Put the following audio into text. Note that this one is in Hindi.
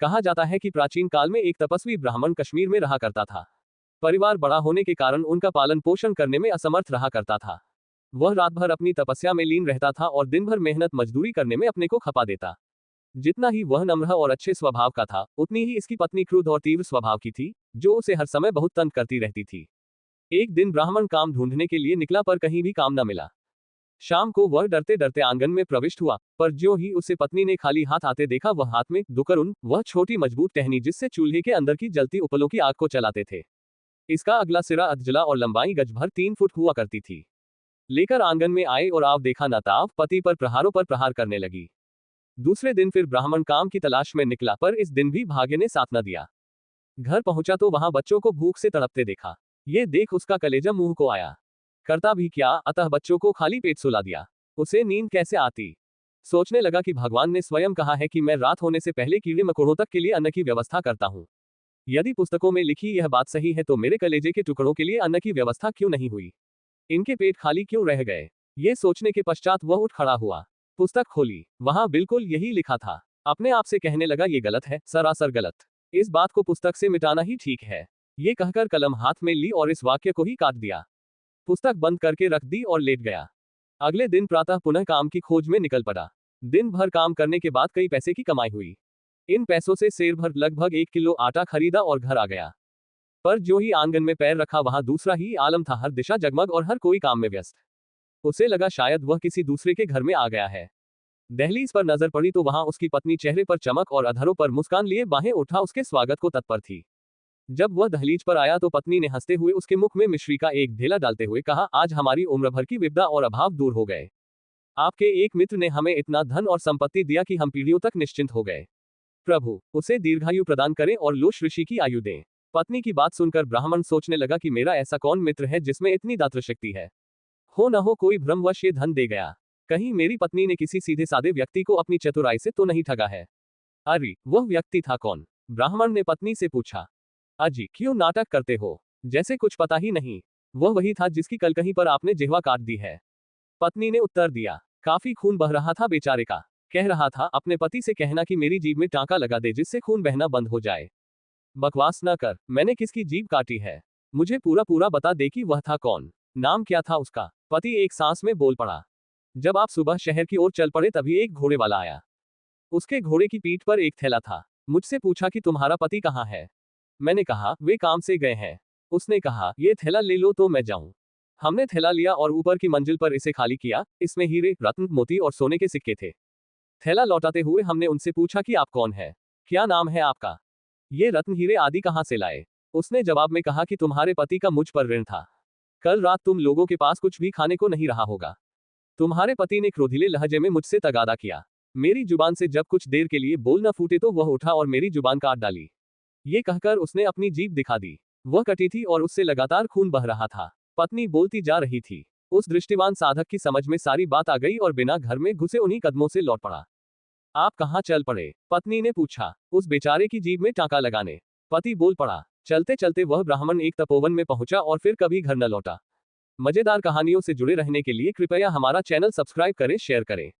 कहा जाता है कि प्राचीन काल में एक तपस्वी ब्राह्मण कश्मीर में रहा करता था। परिवार बड़ा होने के कारण उनका पालन पोषण करने में असमर्थ रहा करता था। वह रात भर अपनी तपस्या में लीन रहता था और दिन भर मेहनत मजदूरी करने में अपने को खपा देता। जितना ही वह नम्र और अच्छे स्वभाव का था, उतनी ही इसकी पत्नी क्रुद्ध और तीव्र स्वभाव की थी, जो उसे हर समय बहुत तंग करती रहती थी। एक दिन ब्राह्मण काम ढूंढने के लिए निकला पर कहीं भी काम न मिला। शाम को वह डरते डरते आंगन में प्रविष्ट हुआ, पर ज्यों ही उसे पत्नी ने खाली हाथ आते देखा, वह हाथ में दुकरुन, वह छोटी मजबूत टहनी जिससे चूल्हे के अंदर की जलती उपलों की आग को चलाते थे। इसका अगला सिरा अधजला और लंबाई गज भर 3 फुट हुआ करती थी। लेकर आंगन में आए और आव देखा न ताव, पति पर प्रहारों पर प्रहार करने लगी। दूसरे दिन फिर ब्राह्मण काम की तलाश में निकला, पर इस दिन भी भाग्य ने साथ न दिया। घर पहुंचा तो वहां बच्चों को भूख से तड़पते देखा। ये देख उसका कलेजा मुंह को आया। करता भी क्या, अतः बच्चों को खाली पेट सुला दिया। उसे नींद कैसे आती। सोचने लगा कि भगवान ने स्वयं कहा है कि मैं रात होने से पहले कीड़े मकोड़ों तक के लिए अन्न की व्यवस्था करता हूँ। यदि पुस्तकों में लिखी यह बात सही है तो मेरे कलेजे के टुकड़ों के लिए अन्न की व्यवस्था क्यों नहीं हुई। इनके पेट खाली क्यों रह गए। ये सोचने के पश्चात वह उठ खड़ा हुआ, पुस्तक खोली, वहां बिल्कुल यही लिखा था। अपने आप से कहने लगा, ये गलत है, सरासर गलत। इस बात को पुस्तक से मिटाना ही ठीक है। ये कहकर कलम हाथ में ली और इस वाक्य को ही काट दिया। पुस्तक बंद करके रख दी और लेट गया। अगले दिन प्रातः पुनः काम की खोज में निकल पड़ा। दिन भर काम करने के बाद कई पैसे की कमाई हुई। इन पैसों से सेर भर लगभग 1 किलो आटा खरीदा और घर आ गया। पर जो ही आंगन में पैर रखा, वहां दूसरा ही आलम था। हर दिशा जगमग और हर कोई काम में व्यस्त। उसे लगा शायद वह किसी दूसरे के घर में आ गया है। दहलीज पर नजर पड़ी तो वहां उसकी पत्नी चेहरे पर चमक और अधरों पर मुस्कान लिए बाहें उठा उसके स्वागत को तत्पर थी। जब वह दहलीज पर आया तो पत्नी ने हंसते हुए उसके मुख में मिश्री का एक ढेला डालते हुए कहा, आज हमारी उम्र भर की विपदा और अभाव दूर हो गए। आपके एक मित्र ने हमें इतना धन और संपत्ति दिया कि हम पीढ़ियों तक निश्चिंत हो गए। प्रभु उसे दीर्घायु प्रदान करें और लोश ऋषि की आयु दें। पत्नी की बात सुनकर ब्राह्मण सोचने लगा कि मेरा ऐसा कौन मित्र है जिसमें इतनी दातृशक्ति है। हो न हो कोई भ्रमवश ये धन दे गया। कहीं मेरी पत्नी ने किसी सीधे सादे व्यक्ति को अपनी चतुराई से तो नहीं ठगा है। अरे वह व्यक्ति था कौन। ब्राह्मण ने पत्नी से पूछा। अजी क्यों नाटक करते हो, जैसे कुछ पता ही नहीं। वह वही था जिसकी कल कहीं पर आपने जिह्वा काट दी है। पत्नी ने उत्तर दिया। काफी खून बह रहा था बेचारे का। कह रहा था, अपने पति से कहना कि मेरी जीभ में टांका लगा दे जिससे खून बहना बंद हो जाए। बकवास न कर, मैंने किसकी जीभ काटी है। मुझे पूरा पूरा बता दे कि वह था कौन, नाम क्या था उसका। पति एक सांस में बोल पड़ा। जब आप सुबह शहर की ओर चल पड़े तभी एक घोड़े वाला आया। उसके घोड़े की पीठ पर एक थैला था। मुझसे पूछा कि तुम्हारा पति कहाँ है। मैंने कहा, वे काम से गए हैं। उसने कहा, ये थैला ले लो तो मैं जाऊं। हमने थैला लिया और ऊपर की मंजिल पर इसे खाली किया। इसमें हीरे, रत्न, मोती और सोने के सिक्के थे। थैला लौटाते हुए हमने उनसे पूछा कि आप कौन है, क्या नाम है आपका, ये रत्न हीरे आदि कहाँ से लाए। उसने जवाब में कहा कि तुम्हारे पति का मुझ पर ऋण था। कल रात तुम लोगों के पास कुछ भी खाने को नहीं रहा होगा। तुम्हारे पति ने क्रोधिले लहजे में मुझसे तगादा किया। मेरी जुबान से जब कुछ देर के लिए बोल न फूटे तो वह उठा और मेरी जुबान काट डाली। ये कहकर उसने अपनी जीभ दिखा दी। वह कटी थी और उससे लगातार खून बह रहा था। पत्नी बोलती जा रही थी। उस दृष्टिवान साधक की समझ में सारी बात आ गई और बिना घर में घुसे उन्हीं कदमों से लौट पड़ा। आप कहाँ चल पड़े, पत्नी ने पूछा। उस बेचारे की जीभ में टांका लगाने, पति बोल पड़ा। चलते चलते वह ब्राह्मण एक तपोवन में पहुंचा और फिर कभी घर न लौटा। मजेदार कहानियों से जुड़े रहने के लिए कृपया हमारा चैनल सब्सक्राइब करें, शेयर करें।